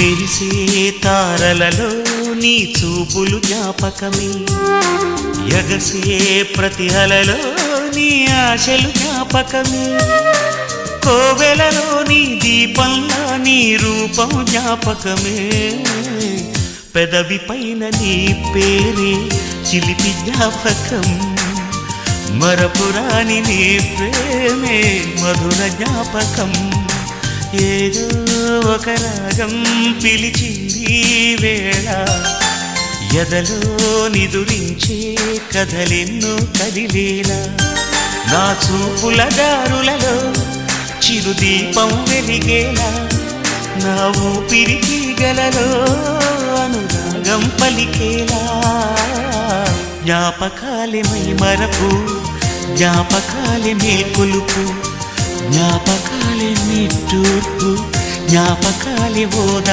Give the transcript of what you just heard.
మెరిసే తారలలో నీ చూపులు జ్ఞాపకమే, ఎగసే ప్రతి అలలో నీ ఆశలు జ్ఞాపకమే, కోవెలలో నీ దీపంలో నీ రూపం జ్ఞాపకమే, పెదవి పైన నీ పేరే చిలిపి జ్ఞాపకం, మరపురాని నీ ప్రేమే మధుర జ్ఞాపకం. ఏదో ఒక రాగం పిలిచింది వేళ, ఎదలో నిదురించే కథలెన్నో కదిలేలా, నా చూపుల దారులలో చిరుదీపం వెలిగేలా, నా ఊపిరికి గలలో అనురాగం పలికేలా, జ్ఞాపకాలే మై మరపు, జ్ఞాపకాలే మేల్కొలుపు, జ్ఞాపకాలే నిట్టూర్పు, జ్ఞాపకాలే ఓదా